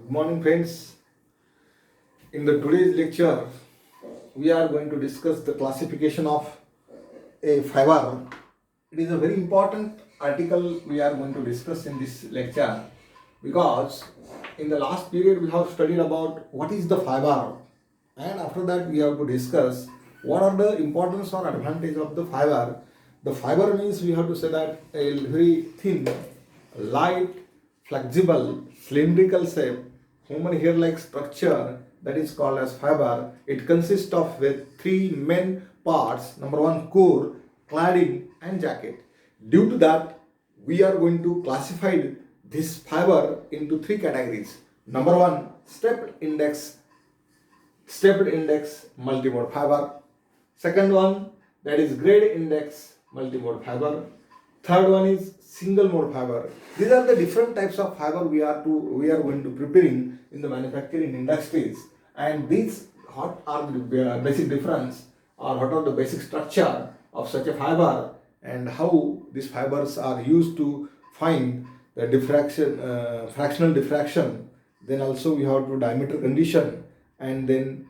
Good morning, friends. In the today's lecture, we are going to discuss the classification of a fiber. It is a very important article we are going to discuss in this lecture because in the last period we have studied about what is the fiber, and after that we have to discuss what are the importance or advantage of the fiber. The fiber means we have to say that a very thin, light, flexible, cylindrical shape, human hair like structure that is called as fiber. It consists of with three main parts. Number one, core, cladding and jacket. Due to that, we are going to classify this fiber into three categories. Number one, stepped index multimode fiber. Second one, that is grade index multimode fiber. Third one is single mode fiber. These are the different types of fiber we are going to preparing in the manufacturing industries. And these what are the basic difference or what are the basic structure of such a fiber and how these fibers are used to find the fractional diffraction. Then also we have to diameter condition, and then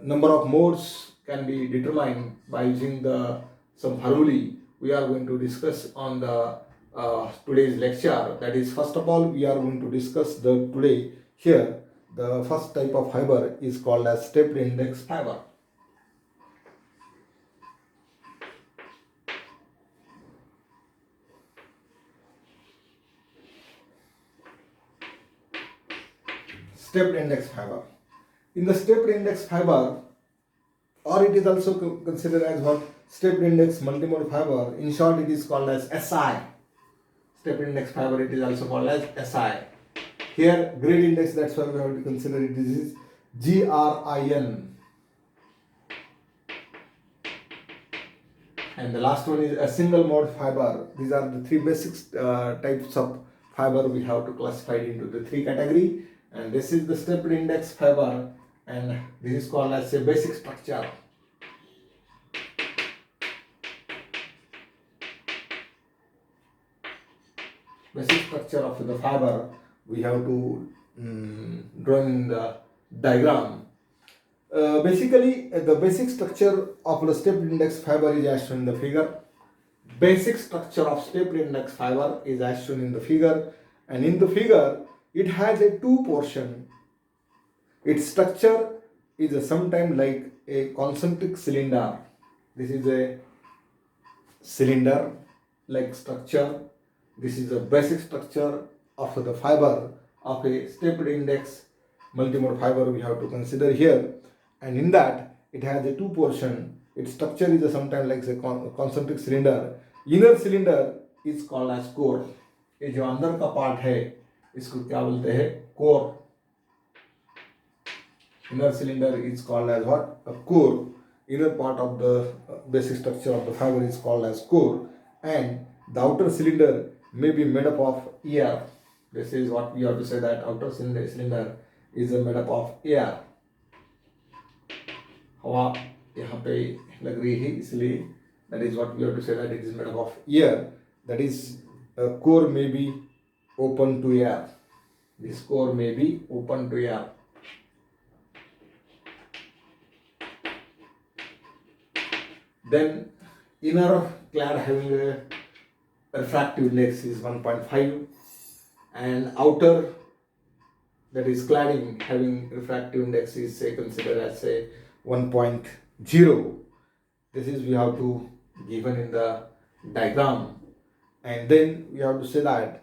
number of modes can be determined by using the some formulae we are going to discuss on the today's lecture. That is, first of all, we are going to discuss the today here. The first type of fiber is called as stepped index fiber. Stepped index fiber. In the stepped index fiber, or it is also considered as what stepped index multimode fiber. In short, it is called as SI. Stepped index fiber, it is also called as SI. Here, grade index, that's why we have to consider it. This is GRIN. And the last one is a single mode fiber. These are the three basic types of fiber we have to classify into the three category. And this is the stepped index fiber, and this is called as a basic structure. Basic structure of the fiber we have to draw in the diagram. Basically, the basic structure of the stepped index fiber is as shown in the figure. Basic structure of stepped index fiber is as shown in the figure, and in the figure it has a two portion. Its structure is sometimes like a concentric cylinder. This is a cylinder like structure. This is a basic structure of the fiber of a stepped index multimode fiber we have to consider here, and in that it has a two portion. Its structure is sometimes like a concentric cylinder. Inner cylinder is called as core. ये जो अंदर का part है इसको क्या बोलते हैं? Core. Inner cylinder is called as what? A core. Inner part of the basic structure of the fiber is called as core, and the outer cylinder may be made up of air. This is what we have to say, that outer cylinder is made up of air. हवा यहाँ पे लग रही है, इसलिए that is what we have to say, that it is made up of air. That is, core may be open to air. This core may be open to air. Then inner clad having a refractive index is 1.5, and outer, that is cladding, having refractive index is considered as a 1.0. This is we have to given in the diagram, and then we have to say that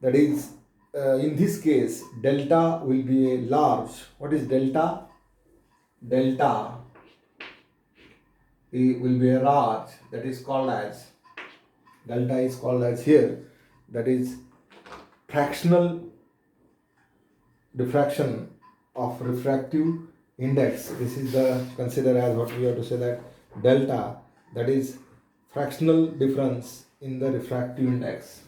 is in this case delta will be a large. What is delta? Delta it will be a large. That is called as, delta is called as here, that is fractional diffraction of refractive index. This is the considered as what we have to say, that delta, that is fractional difference in the refractive index.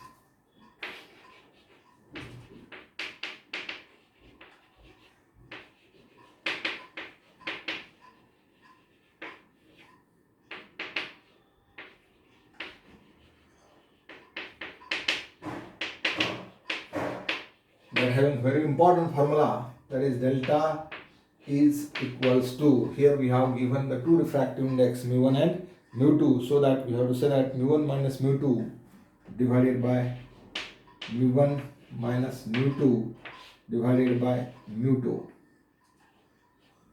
but having very important formula, that is delta is equals to, here we have given the two refractive index mu1 and mu2, so that we have to say that mu1 minus mu2 divided by mu1 minus mu2 divided by mu2.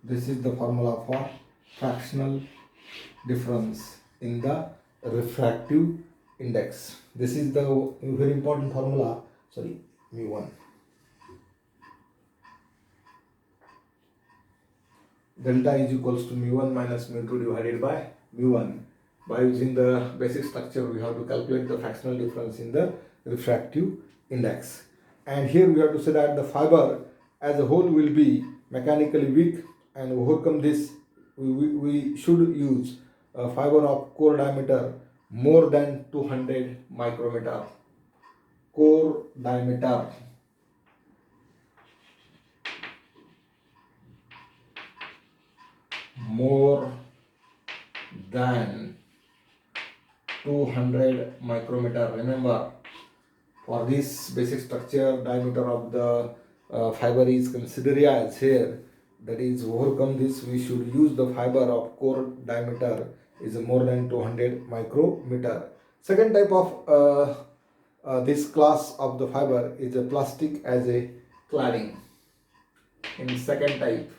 This is the formula for fractional difference in the refractive index. This is the very important formula, sorry, mu1. Delta is equals to mu1 minus mu2 divided by mu1. By using the basic structure, we have to calculate the fractional difference in the refractive index. And here we have to say that the fiber as a whole will be mechanically weak, and to overcome this, we should use a fiber of core diameter more than 200 micrometer. Core diameter more than 200 micrometer. Remember, for this basic structure, diameter of the fiber is considered as here. That is, overcome this, we should use the fiber of core diameter is more than 200 micrometer. Second type of this class of the fiber is a plastic as a cladding. In second type,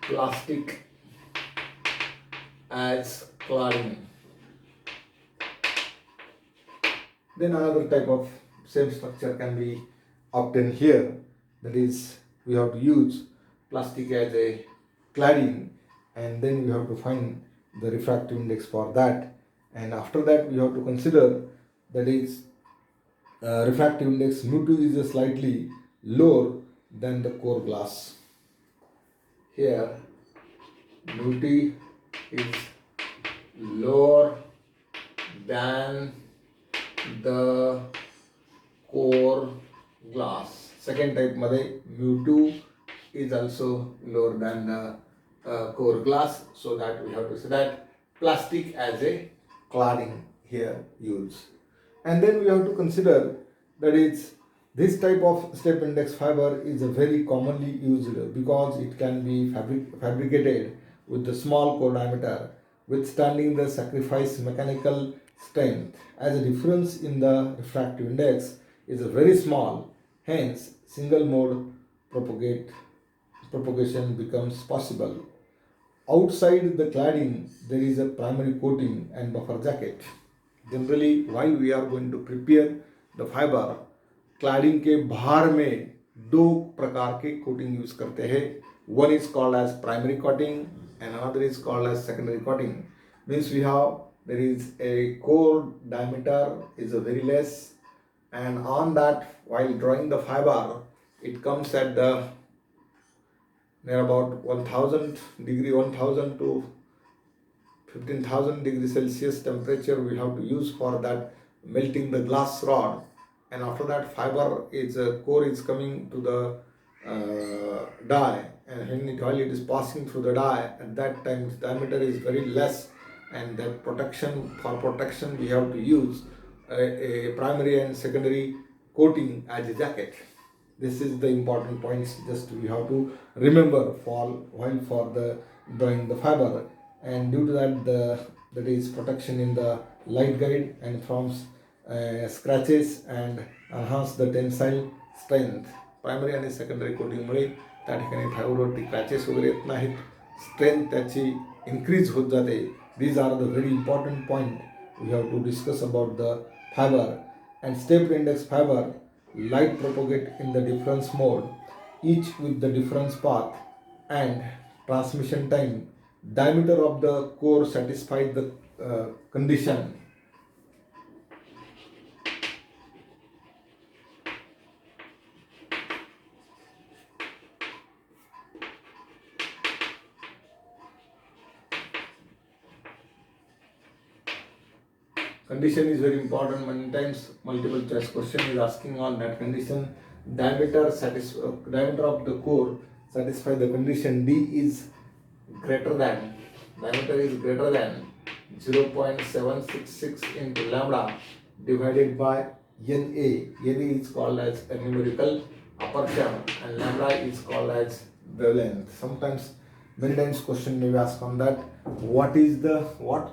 plastic as cladding. Then another type of same structure can be obtained here. That is, we have to use plastic as a cladding, and then we have to find the refractive index for that. And after that, we have to consider, that is, refractive index mu2 is slightly lower than the core glass. Here, mu2 is lower than the core glass. Second type मध्ये mu2 is also lower than the core glass, so that we have to say that plastic as a cladding here used. And then we have to consider, that is, this type of step index fiber is a very commonly used because it can be fabricated with the small core diameter, withstanding the sacrifice mechanical strength, as a difference in the refractive index is very small. Hence, single mode propagation becomes possible. Outside the cladding, there is a primary coating and buffer jacket. Generally, while we are going to prepare the fiber, cladding के बाहर में दो प्रकार के coating use करते हैं. One is called as primary coating and another is called as secondary coating. Means we have, there is a core diameter is a very less, and on that, while drawing the fiber, it comes at the near about 1000 to 15,000 degrees Celsius temperature we have to use for that melting the glass rod. And after that, fiber is core is coming to the die, and while it is passing through the die, at that time its diameter is very less, and that for protection we have to use a primary and secondary coating as a jacket. This is the important points just we have to remember while for the drawing the fiber. And due to that, that is protection in the light guide and from scratches and enhance the tensile strength. Primary आणि secondary coating मुळे त्या ठिकाणी फायबरवरती scratches वगैरे येत नाहीत, strength त्याची increase होत जाते. These are the very important point we have to discuss about the fiber. And step index fiber, light propagate in the difference mode, each with the difference path and transmission time. Diameter of the core satisfies the condition. Condition is very important. Many times multiple choice question is asking on that condition. Diameter of the core satisfy the condition. D is greater than, diameter is greater than 0.766 into lambda. divided by NA. NA is called as a numerical aperture and lambda is called as wavelength. Sometimes, many times question may be asked on that. What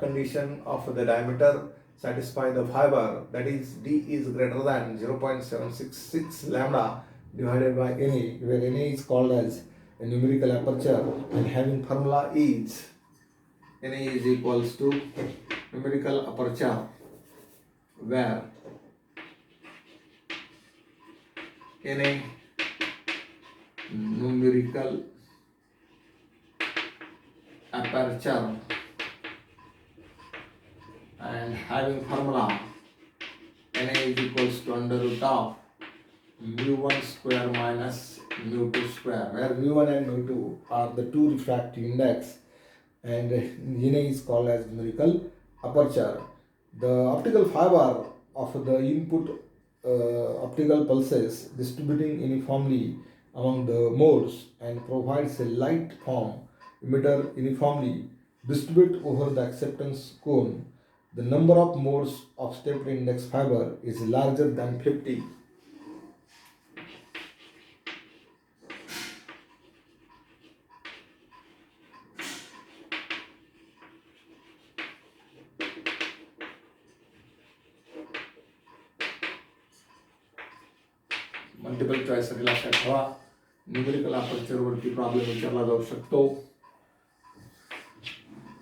condition of the diameter satisfy the fiber, that is D is greater than 0.766 lambda divided by NA, where NA is called as a numerical aperture and having formula is NA is equals to numerical aperture, where NA numerical aperture and having formula Na is equals to under root of mu1 square minus mu2 square, where mu1 and mu2 are the two refractive index and Na is called as numerical aperture. The optical fiber of the input optical pulses distributing uniformly among the modes and provides a light form emitter uniformly distribute over the acceptance cone. The number of modes of stepped index fiber is larger than 50. Multiple choice लक्षात ठेवा. Numerical aperture वरती problem विचारला जाऊ शकतो.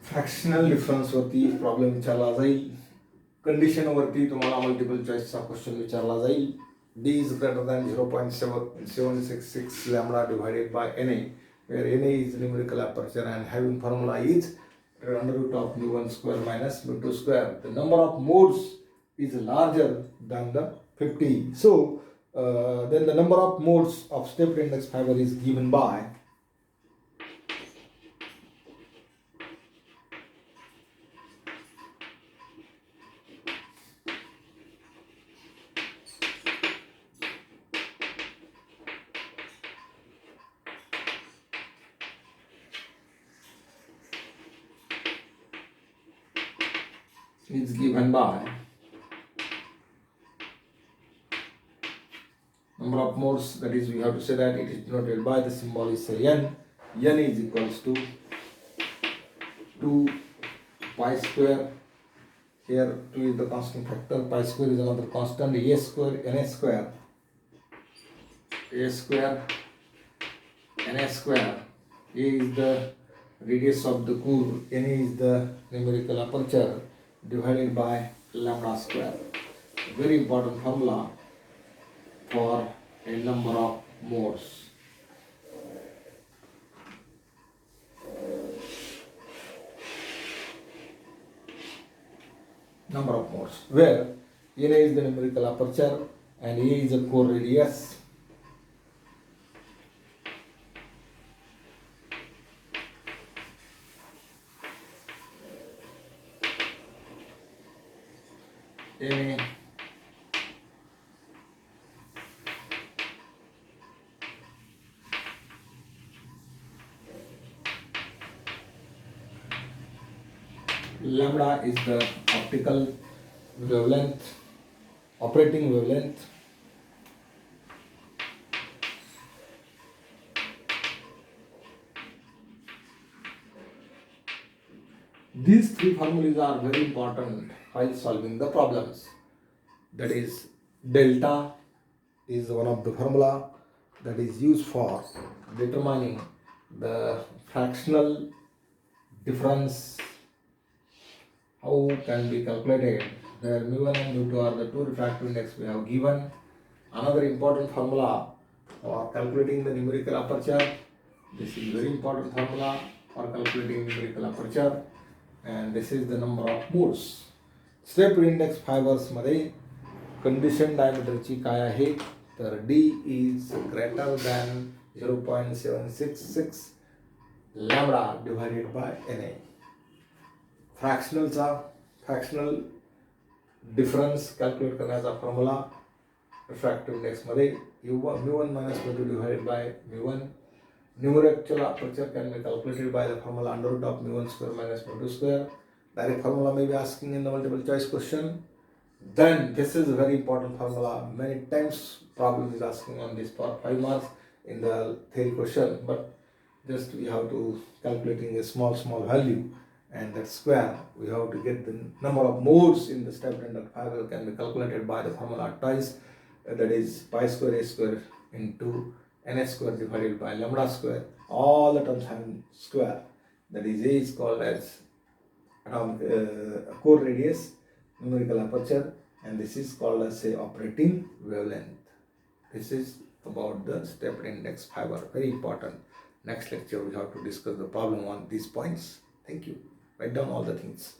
Fractional difference वरती problem विचारला जाईल. Condition वरती तुम्हाला मल्टिपल चॉईसचा क्वेश्चन विचारला जाईल. D is greater than 0.766 lambda divided by Na, where Na is numerical aperture and having formula is under root of mu1 square minus mu2 square. The number of modes is larger than the 50. So then the number of modes of stepped index fiber is given by number of modes, that is we have to say that it is denoted by the symbol is N. N is equals to 2 pi square. Here 2 is the constant factor, pi square is another constant, A square, Na square. A square, Na square. A is the radius of the core, Na is the numerical aperture divided by lambda square. Very important formula for a number of modes. Number of modes, where Na is the numerical aperture and A is the core radius. Na lambda is the optical wavelength, operating wavelength. These three formulas are very important while solving the problems. That is, delta is one of the formula that is used for determining the fractional difference. How can be calculated? Where mu1 and mu2 are the two refractive index we have given. Another important formula for calculating the numerical aperture. This is very important formula for calculating numerical aperture. And this is the number of modes. Stepped index fibers मध्ये condition डायमीटरची काय आहे तर D is greater than 0.766 lambda divided by Na. Fractional difference calculate करण्याचा formula refractive इंडेक्समध्ये mu1 minus mu2 divided by mu1. Numerical aperture can be calculated by the formula under root of mu1 square minus mu2 square. Direct formula may be asking in the multiple choice question. Then this is a very important formula. Many times problem is asking on this for 5 marks in the theory question, but just we have to calculating a small value, and that square we have to get the number of modes in the stepped inductive fiber can be calculated by the formula twice, that is pi square a square into ns square divided by lambda square. All the terms having square, that is a is called as atomic core radius, numerical aperture, and this is called as a operating wavelength. This is about the stepped index fiber, very important. Next lecture we have to discuss the problem on these points. Thank you. Write down all the things.